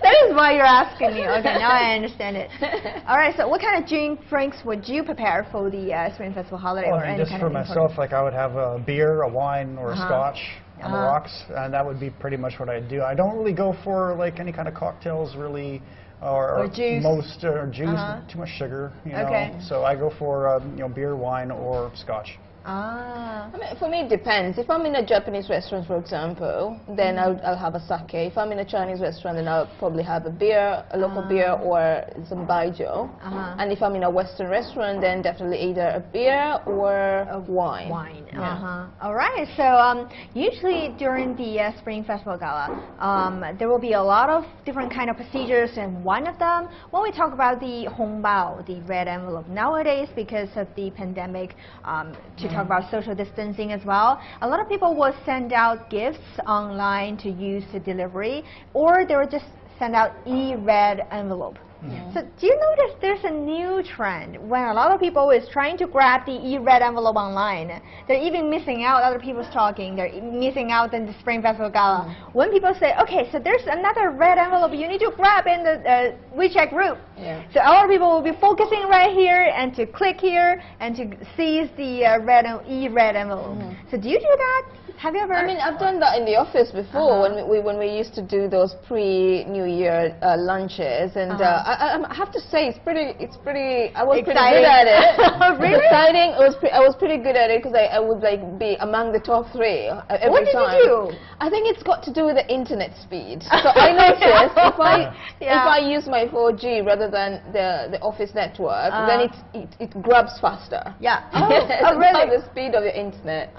That is why you're asking me. Okay, now I understand it. All right, so what kind of drinks would you prepare for the Spring Festival holiday? Well, just for myself, like I would have a beer, a wine, or a scotch on the rocks, and that would be pretty much what I'd do. I don't really go for like any kind of cocktails really, or juice. Juice, too much sugar, you know. So I go for you know, beer, wine, or scotch. I mean, for me it depends. If I'm in a Japanese restaurant, for example, then I'll have a sake. If I'm in a Chinese restaurant, then I'll probably have a beer, a local beer, or some baijiu. And if I'm in a Western restaurant, then definitely either a beer or a wine. All right. So usually during the Spring Festival Gala, there will be a lot of different kind of procedures, and one of them, when we talk about the hongbao, the red envelope, nowadays because of the pandemic, to talk about social distancing as well, a lot of people will send out gifts online to use to delivery, or they will just send out e-red envelope. So do you notice there's a new trend when a lot of people is trying to grab the e-red envelope online? They're even missing out other people's talking. They're missing out in the Spring Festival Gala. When people say, okay, so there's another red envelope you need to grab in the WeChat group. So a lot of people will be focusing right here and to click here and to seize the e-red envelope. So do you do that? Have you ever? I mean, I've done that in the office before when we used to do those pre-New Year lunches, and I have to say it's pretty. I was pretty good at it. Really? Exciting. I was pretty good at it because I would like be among the top 3 every time. What did you do? I think it's got to do with the internet speed. So I noticed if I use my 4G rather than the office network, then it grabs faster. Yeah. Oh, really? The speed of the internet.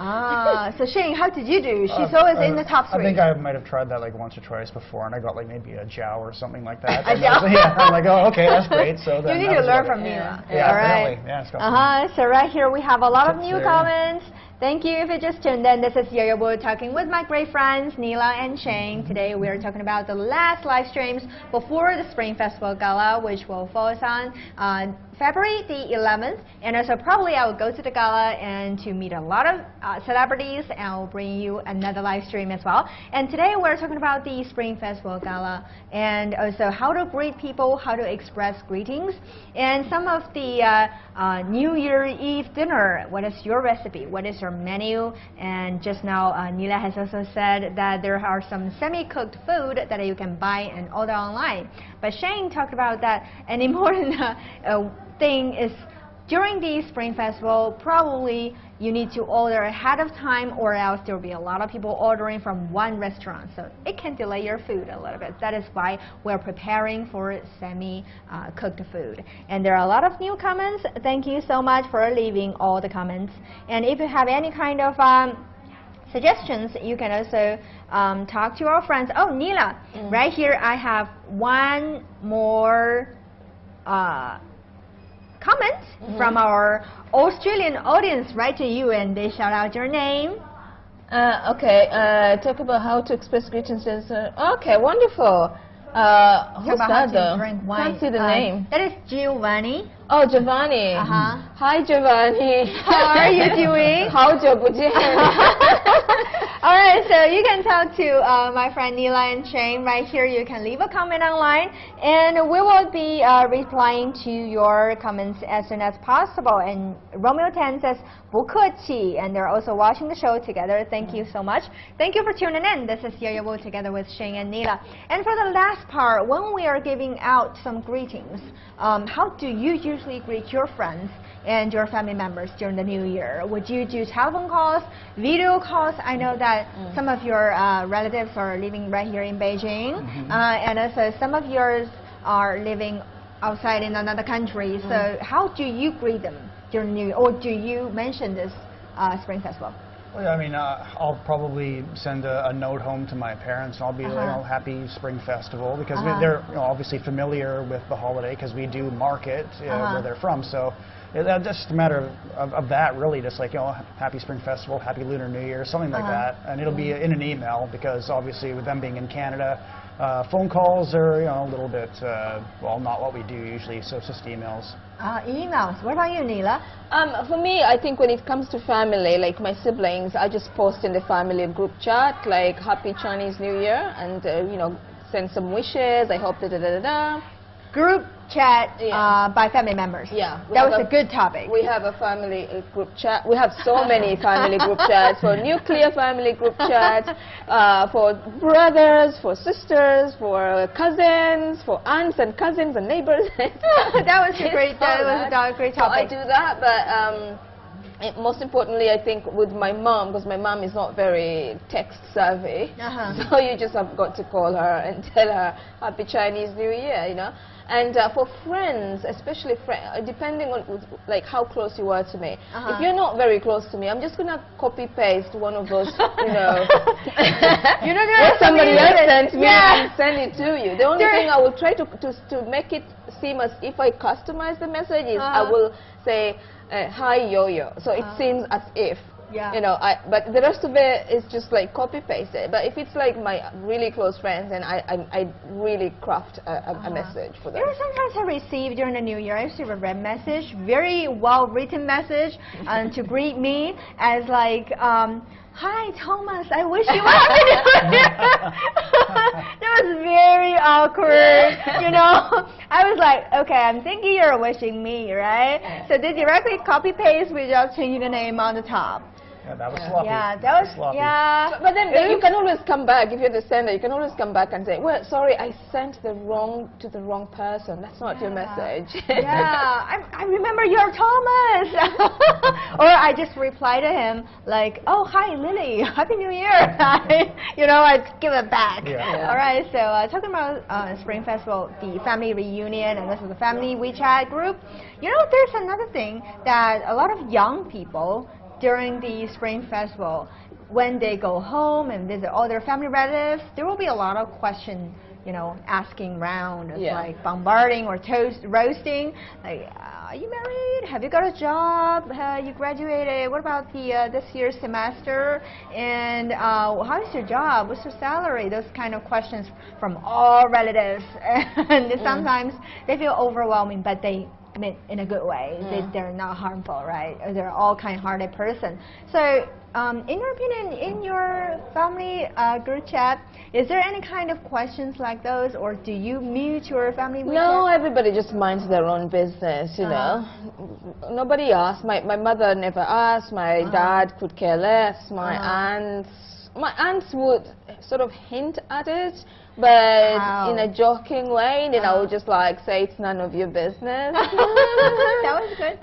So Shane, how did you do? She's always in the top 3. I think I might have tried that like once or twice before, and I got like maybe a jiao or something like that. A jiao? Yeah, I'm like, oh, okay, that's great. So then you need to learn from Nillah. Yeah, all right. apparently. Yeah, it's got So right here we have a lot of new comments. Thank you if you just tuned in. This is Yo-Yo talking with my great friends Nillah and Shane. Today we are talking about the last live streams before the Spring Festival Gala, which will focus on February the 11th. And also probably I will go to the gala and to meet a lot of celebrities, and I'll bring you another live stream as well. And today we're talking about the Spring Festival Gala and also how to greet people, how to express greetings, and some of the New Year Eve dinner. What is your recipe? What is your menu? And just now Nillah has also said that there are some semi-cooked food that you can buy and order online. But Shane talked about that an important thing is during the Spring Festival, probably you need to order ahead of time, or else there will be a lot of people ordering from one restaurant. So it can delay your food a little bit. That is why we're preparing for semi-cooked food. And there are a lot of new comments. Thank you so much for leaving all the comments. And if you have any kind of suggestions, you can also talk to our friends. Oh, Nillah, right here I have one more comment from our Australian audience write to you and they shout out your name. Okay, talk about how to express greetings. Okay, wonderful. Who's that though? Can't see the name. That is Giovanni. Oh, Giovanni. Hi, Giovanni. How are you doing? All right, so you can talk to my friend Nillah and Shane right here. You can leave a comment online, and we will be replying to your comments as soon as possible. And Romeo 10 says, 不客气, and they're also watching the show together. Thank you so much. Thank you for tuning in. This is Yo Wu together with Shane and Nillah. And for the last part, when we are giving out some greetings, how do you usually greet your friends and your family members during the new year? Would you do telephone calls, video calls? I know that some of your relatives are living right here in Beijing, and also some of yours are living outside in another country. So how do you greet them during New Year, or do you mention this Spring Festival? Well, I mean, I'll probably send a note home to my parents, and I'll be, you know, happy Spring Festival, because they're, you know, obviously familiar with the holiday, because we do mark it where they're from. So that's just a matter of that, really, just like, you know, happy Spring Festival, happy Lunar New Year, something like that. And it'll be in an email, because obviously with them being in Canada, phone calls are, you know, a little bit, well, not what we do usually, so it's just emails. Emails. What about you, Nillah? For me, I think when it comes to family, like my siblings, I just post in the family group chat, like Happy Chinese New Year, and, you know, send some wishes, I hope da-da-da-da-da. Group chat by family members. Yeah. That was a good topic. We have a family group chat. We have so many family group chats, for nuclear family group chats, for brothers, for sisters, for cousins, for aunts and cousins and neighbors. That was a great topic. So I do that, but most importantly, I think with my mom, because my mom is not very text savvy, so you just have got to call her and tell her Happy Chinese New Year, you know. And for friends, especially depending on like how close you are to me. If you're not very close to me, I'm just gonna copy paste one of those, you know, what somebody else sent me and send it to you. The only thing I will try to make it seem as if I customize the message is I will say hi Yo-Yo, so it seems as if. You know, but the rest of it is just like copy paste it. But if it's like my really close friends, then I really craft a message for them. You know, sometimes I receive during the New Year, I receive a red message, very well written message, to greet me as like, hi Thomas, I wish you a happy New Year. That was very awkward, you know. I was like, okay, I'm thinking you're wishing me, right? So they directly copy paste, we just change the name on the top. Yeah, that was sloppy. Yeah, that was sloppy. Yeah. But then you can always come back, if you're the sender, you can always come back and say, well, sorry, I sent to the wrong person. That's not your message. Yeah, I remember you're Thomas. Or I just reply to him like, oh, hi, Lily, Happy New Year. You know, I give it back. All right, so talking about Spring Festival, the family reunion, and this is the family WeChat group. You know, there's another thing that a lot of young people during the Spring Festival, when they go home and visit all their family relatives, there will be a lot of questions, you know, asking around, like bombarding or roasting, like, are you married? Have you got a job? You graduated? What about the this year's semester? And how's your job? What's your salary? Those kind of questions from all relatives. And sometimes they feel overwhelming, but they, I mean, in a good way. They're not harmful, right? They're all kind-hearted person. So, in your opinion, in your family group chat, is there any kind of questions like those, or do you mute your family group chat? No, everybody just minds their own business, you know. Nobody asks. My mother never asked. My dad could care less. My aunts would sort of hint at it, but in a joking way, and then I would just like say it's none of your business. That was good.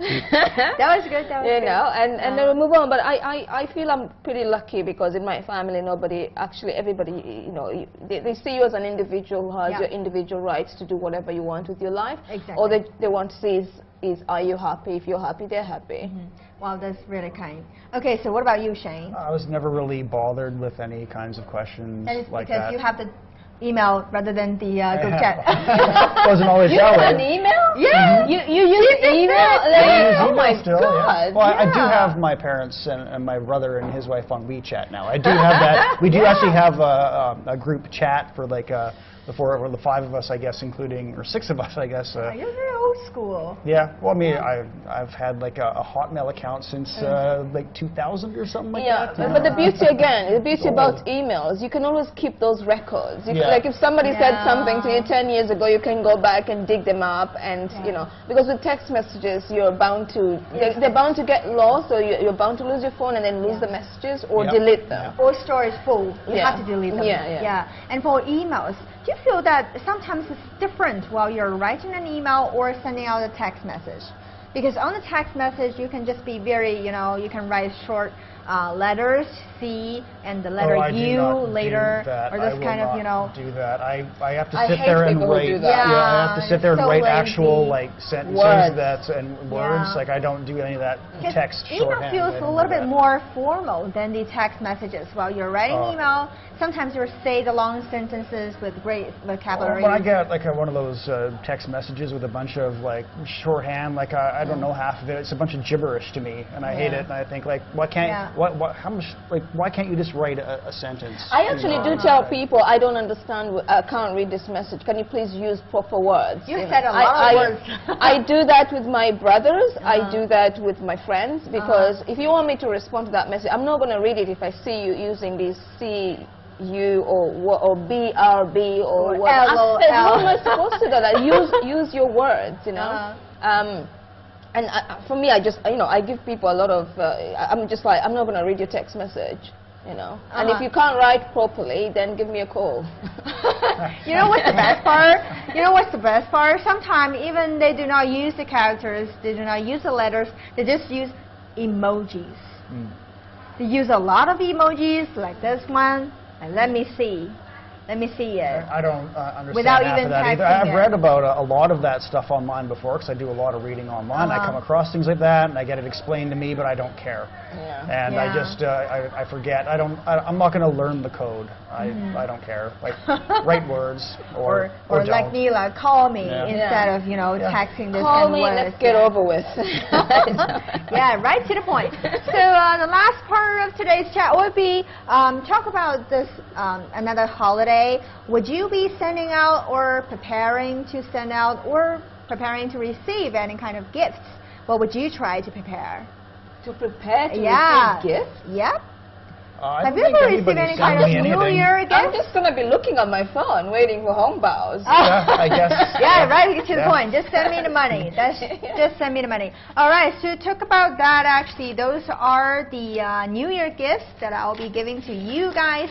That was good. That was you good. know, and then we move on. But I feel I'm pretty lucky, because in my family, everybody, you know, they see you as an individual who has your individual rights to do whatever you want with your life. Exactly. All they want to see is are you happy? If you're happy, they're happy. Wow, that's really kind. Okay, so what about you, Shane? I was never really bothered with any kinds of questions like that. Because you have the email rather than the group chat. Wasn't always you that way. an email? Yeah. You use email? Oh my still, God. Yeah. Well, I do Yeah. have my parents and my brother and his wife on WeChat now. I do have that. We do actually have a group chat for like the five of us, I guess, including, or six of us, I guess. You're very old school. Yeah. Well, I mean, I've had like a Hotmail account since like 2000 or something like that. But the beauty about emails, you can always keep those records. Like if somebody said something to you 10 years ago, you can go back and dig them up, and you know, because with text messages, you're bound to they're bound to get lost, or you're bound to lose your phone and then lose the messages or delete them. Or storage full, you have to delete them. Yeah. And for emails, do you feel that sometimes it's different while you're writing an email or sending out a text message? Because on the text message, you can just be very, you know, you can write short letters, C, and the letter U later, or this kind of, you know. Do that. I have to sit there and write. Yeah, I have to sit there and write actual like sentences words. and words. Like I don't do any of that text shorthand. Email feels a little bit more formal than the text messages. While you're writing email, sometimes you'll say the long sentences with great vocabulary. When I get like one of those text messages with a bunch of like shorthand, like I don't know half of it. It's a bunch of gibberish to me, and I hate it. And I think like, why can't how much like why can't you just write a sentence? I actually do tell people I don't understand. I can't read this message. Can you please use proper words? You said a lot of words. I do that with my brothers. I do that with my friends, because if you want me to respond to that message, I'm not going to read it if I see you using these C-U or B-R-B or what. L-O-L. How am I supposed to do that? Use your words, you know. And for me, I just, you know, I give people a lot of, I'm just like, I'm not going to read your text message, you know. And if you can't write properly, then give me a call. You know what's the best part? You know what's the best part? Sometimes even they do not use the characters, they do not use the letters, they just use emojis. They use a lot of emojis, like this one, and let me see it. I don't understand Without half even of that either. texting I've read about a lot of that stuff online before, because I do a lot of reading online. I come across things like that, and I get it explained to me, but I don't care. And I just I forget. I'm not going to learn the code. I don't care. Like write words or like don't. Nillah, call me instead of, you know, texting this. Call me, let's get over with. Yeah, right to the point. So the last part of today's chat would be talk about this another holiday. Would you be sending out or preparing to send out or preparing to receive any kind of gifts? What would you try to prepare? To prepare to receive gifts? Yep. Have you ever received any kind of New Year gift? I'm just going to be looking at my phone, waiting for hongbao. Yeah, I guess. Yeah, right to the point. Just send me the money. Just send me the money. All right, so talk about that. Actually, those are the New Year gifts that I'll be giving to you guys.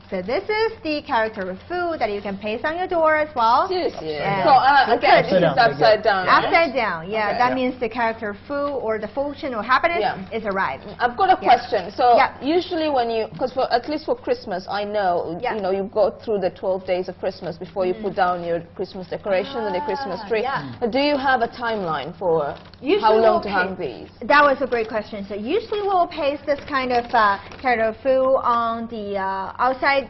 So this is the character Fu that you can paste on your door as well. So again, this is upside down. Upside down, yeah. That means the character Fu or the fortune or happiness is arrived. I've got a question. So usually when you, because at least for Christmas, I know, you know, you go through the 12 days of Christmas before you put down your Christmas decorations and the Christmas tree. But do you have a timeline for how long to hang these? That was a great question. So usually we'll paste this kind of character Fu on the outside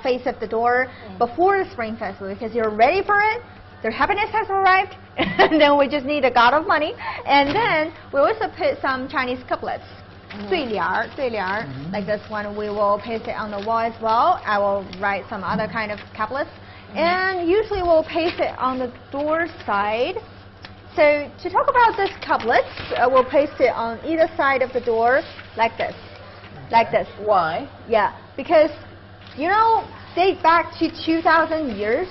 face of the door before the Spring Festival, because you're ready for it. Their happiness has arrived, and then we just need a god of money. And then we also put some Chinese couplets. 对联儿, like this one, we will paste it on the wall as well. I will write some other kind of couplets. And usually we'll paste it on the door side. So to talk about this couplets, we'll paste it on either side of the door like this. Like this. Why? Yeah, because, you know, date back to 2,000 years.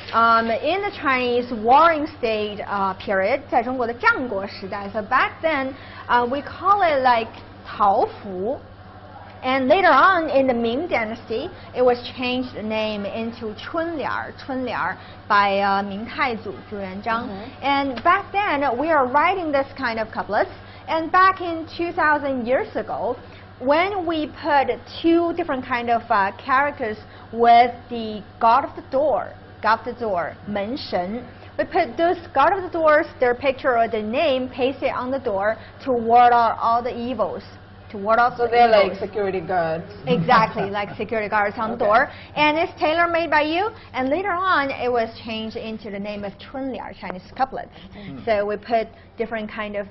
In the Chinese warring state period, 在中国的战国时代, so back then we call it like 桃符. And later on in the Ming Dynasty, it was changed the name into 春联儿 by Ming Taizu, Zhu Yuanzhang. And back then, we are writing this kind of couplets. And back in 2,000 years ago, when we put two different kind of characters with the god of the door, 门神, we put those god of the doors, their picture or their name, paste it on the door to ward out all the evils. to ward off. So they're like security guards. Exactly, like security guards on the door. And it's tailor-made by you. And later on, it was changed into the name of Chunliar, Chinese couplets. So we put different kind of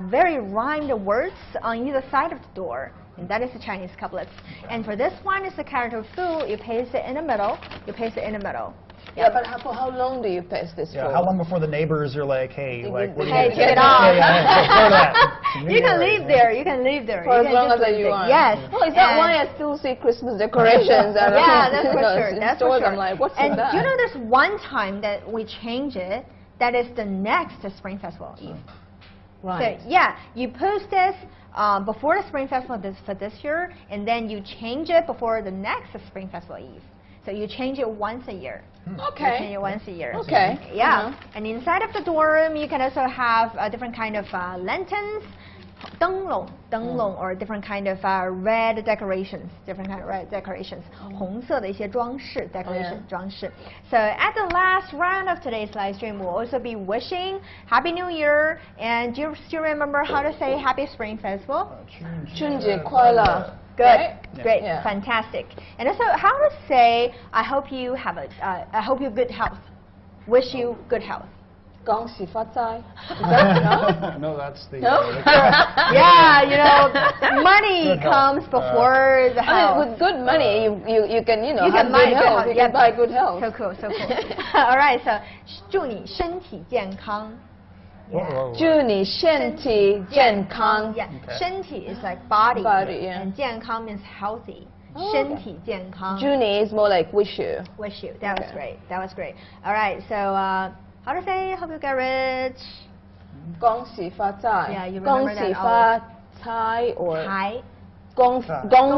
very rhymed words on either side of the door. And that is the Chinese couplets. And for this one, it's the character Fu. You paste it in the middle. You paste it in the middle. Yeah, but for how long do you paste this for? How long before the neighbors are like, hey, like, take it off. You can leave leave there. You can leave there. For as long as you want. Yes. Oh, is that why I still see Christmas decorations? Yeah, that's for sure. That's for sure. I'm like, what's in that? And you know, there's one time that we change it. That is the next Spring Festival Eve. Right. So yeah, you post this before the Spring Festival for this year, and then you change it before the next Spring Festival Eve. So you change it once a year. Okay. You change it once a year. Okay. Yeah. And inside of the dorm, you can also have different kind of lanterns, 灯笼 or different kind of red decorations,红色的一些装饰 decoration 装饰. So at the last round of today's live stream, we'll also be wishing Happy New Year. And do you still remember how to say Happy Spring Festival? 春节快乐. Good, right? great, Yeah. fantastic. And also, how to say I hope you have I hope you good health. Wish you good health. 恭喜发财. No, that's the... No? Yeah, you know, money comes before the health. I mean, with good money, you can, you know, you have can buy good health. You can buy good health. So cool, so cool. All right, so 祝你身体健康. Whoa. 祝你身体健康. Yeah, 身体 is like body, yeah. and 健康 means healthy. 身体健康. 祝你 is more like wish you. Wish you. That was great. That was great. All right, so how to say hope you get rich? 恭喜发财. Yeah, you remember that. 恭喜发财 or 财. 恭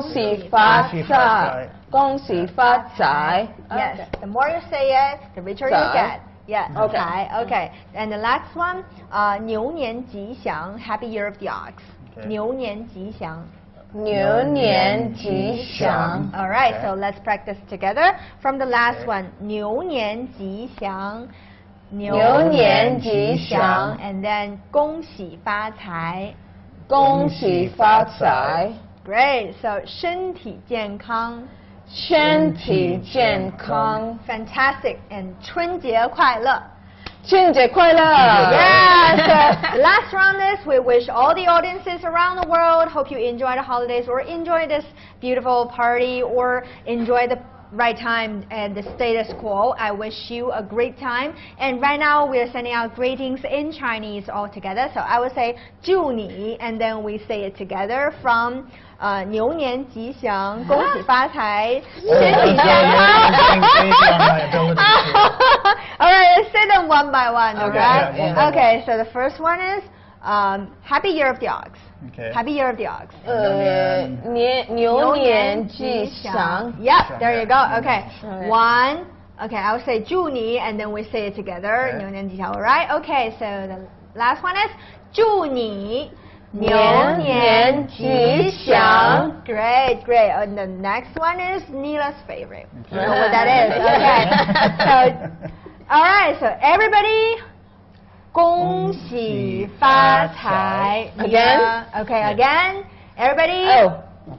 喜发财. 恭喜发财. Yes. The more you say it, the richer you get. Yeah. Okay. Okay. And the last one, 牛年吉祥, Happy Year of the Ox. 牛年吉祥. 牛年吉祥. All right. So let's practice together. From the last one, 牛年吉祥. 牛年吉祥. And then 恭喜发财. 恭喜发财. Great. So 身体健康. 身体健康. Fantastic. And 春节快乐. 春节快乐. Yeah, so the last round is we wish all the audiences around the world, hope you enjoy the holidays or enjoy this beautiful party or enjoy the right time and the status quo. I wish you a great time. And right now we are sending out greetings in Chinese all together. So I would say 祝你 and then we say it together from 牛年吉祥, 恭喜发财, 身体健康. All right, let's say them one by one. Okay. Okay, so the first one is Happy Year of the Ox. Okay. Happy Year of the Ox. 牛年吉祥. Yep, there you go. Okay. One. Okay, I will say 祝你 and then we say it together. 牛年吉祥. All right. Okay, so the last one is 祝你牛年吉祥. Great, great. And the next one is Nilah's favorite. You know what that is? Okay. So, all right. So everybody, 恭喜发财. Again? Okay, again. Everybody.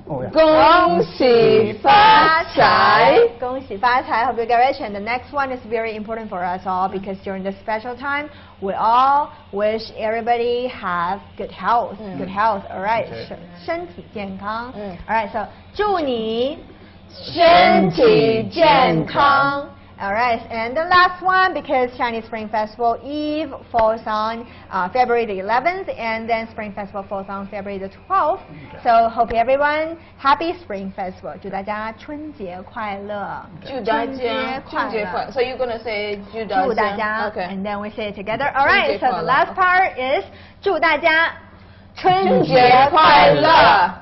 Oh, yeah. 恭喜发财. 恭喜发财. Hope you get rich. And the next one is very important for us all because during this special time, we all wish everybody have good health. Good health. All right. 身体健康. All right. So 祝你身体健康. All right, and the last one, because Chinese Spring Festival Eve falls on February the 11th, and then Spring Festival falls on February the 12th. So hope everyone happy Spring Festival. 祝大家春节快乐. 祝大家春节快乐. So you're gonna say 祝大家. Okay. And then we say it together. All right, so the last part is 祝大家春节快乐.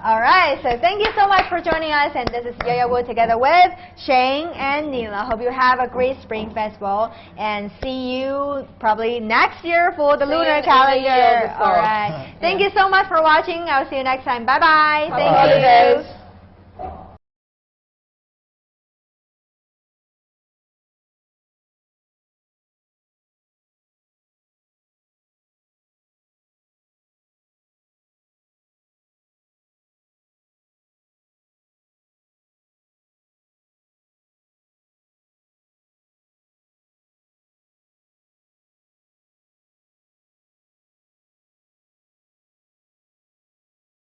All right, so thank you so much for joining us, and this is Yo-Yo Wu together with Shane and Nillah. Hope you have a great Spring Festival, and see you probably next year for the lunar calendar. All right, thank you so much for watching. I'll see you next time. Bye bye. Thank you.